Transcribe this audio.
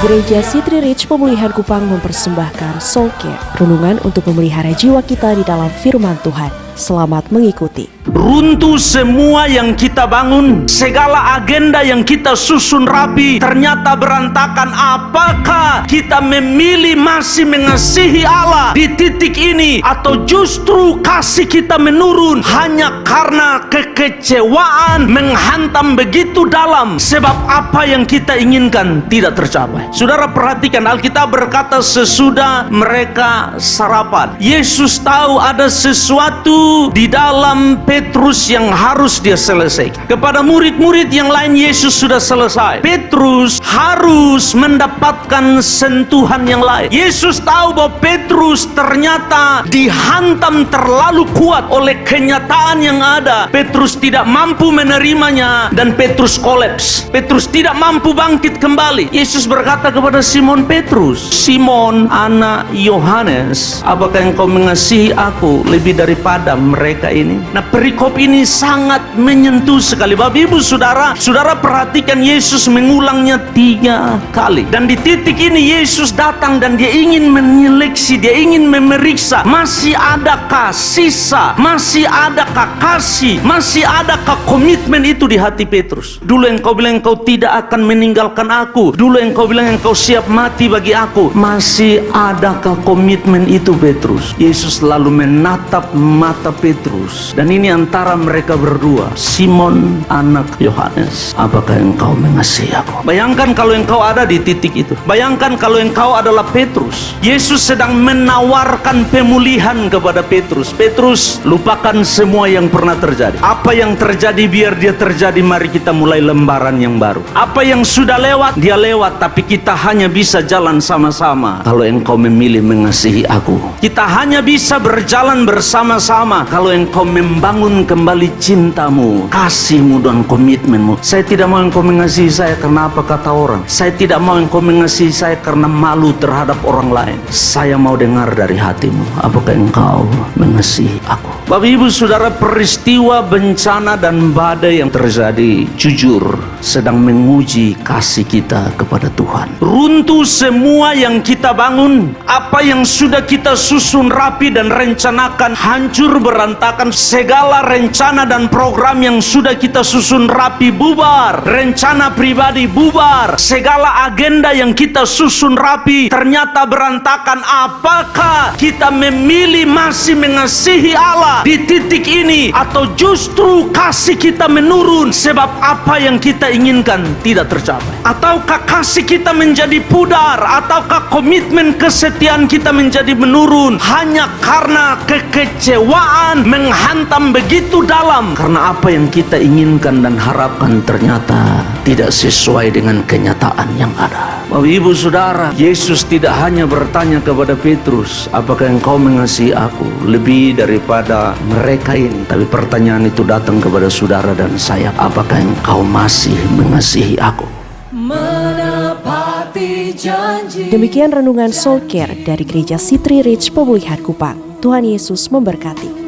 Gereja City Reach Pemulihan Kupang mempersembahkan Soul Care, renungan untuk memelihara jiwa kita di dalam firman Tuhan. Selamat mengikuti. Runtuh semua yang kita bangun, segala agenda yang kita susun rapi ternyata berantakan. Apakah kita memilih masih mengasihi Allah di titik ini, atau justru kasih kita menurun hanya karena kekecewaan menghantam begitu dalam, sebab apa yang kita inginkan tidak tercapai? Saudara perhatikan, Alkitab berkata sesudah mereka sarapan, Yesus tahu ada sesuatu di dalam Petrus yang harus dia selesaikan. Kepada murid-murid yang lain Yesus sudah selesai. Petrus harus mendapatkan sentuhan yang lain. Yesus tahu bahwa Petrus ternyata dihantam terlalu kuat oleh kenyataan yang ada. Petrus tidak mampu menerimanya dan Petrus kolaps. Petrus tidak mampu bangkit kembali. Yesus berkata kepada Simon Petrus, "Simon, anak Yohanes, apakah engkau mengasihi aku lebih daripada mereka ini?" Nah, perikop ini sangat menyentuh sekali. Bapak Ibu Saudara, saudara perhatikan, Yesus mengulangnya 3 kali. Dan di titik ini Yesus datang dan dia ingin menyeleksi, dia ingin memeriksa, masih adakah sisa, masih adakah kasih, masih adakah komitmen itu di hati Petrus. Dulu engkau bilang engkau tidak akan meninggalkan aku, dulu engkau bilang engkau siap mati bagi aku, masih adakah komitmen itu Petrus? Yesus lalu menatap mata Petrus, dan ini antara mereka berdua. "Simon, anak Yohanes, apakah engkau mengasihi aku?" Bayangkan kalau engkau ada di titik itu. Bayangkan kalau engkau adalah Petrus. Yesus sedang menawarkan pemulihan kepada Petrus. Petrus, lupakan semua yang pernah terjadi. Apa yang terjadi biar dia terjadi. Mari kita mulai lembaran yang baru. Apa yang sudah lewat, dia lewat. Tapi kita hanya bisa jalan sama-sama kalau engkau memilih mengasihi aku. Kita hanya bisa berjalan bersama-sama kalau engkau membangun kembali cintamu, kasihmu, dan komitmenmu. Saya tidak mau engkau mengasihi saya karena apa kata orang. Saya tidak mau engkau mengasihi saya karena malu terhadap orang lain. Saya mau dengar dari hatimu, apakah engkau mengasihi aku? Bapak Ibu Saudara, peristiwa bencana dan badai yang terjadi jujur sedang menguji kasih kita kepada Tuhan. Runtuh semua yang kita bangun, apa yang sudah kita susun rapi dan rencanakan hancur berantakan. Segala rencana dan program yang sudah kita susun rapi bubar, rencana pribadi bubar, segala agenda yang kita susun rapi ternyata berantakan. Apakah kita memilih masih mengasihi Allah di titik ini, atau justru kasih kita menurun sebab apa yang kita inginkan tidak tercapai? Ataukah kasih kita menjadi pudar, ataukah komitmen kesetiaan kita menjadi menurun hanya karena kekecewaan menghantam begitu dalam, karena apa yang kita inginkan dan harapkan ternyata tidak sesuai dengan kenyataan yang ada. Bapak Ibu Saudara, Yesus tidak hanya bertanya kepada Petrus, apakah engkau mengasihi aku lebih daripada mereka ini, tapi pertanyaan itu datang kepada saudara dan saya, apakah engkau masih mengasihi aku? Demikian renungan Soul Care dari Gereja City Reach Pemulihan Kupang. Tuhan Yesus memberkati.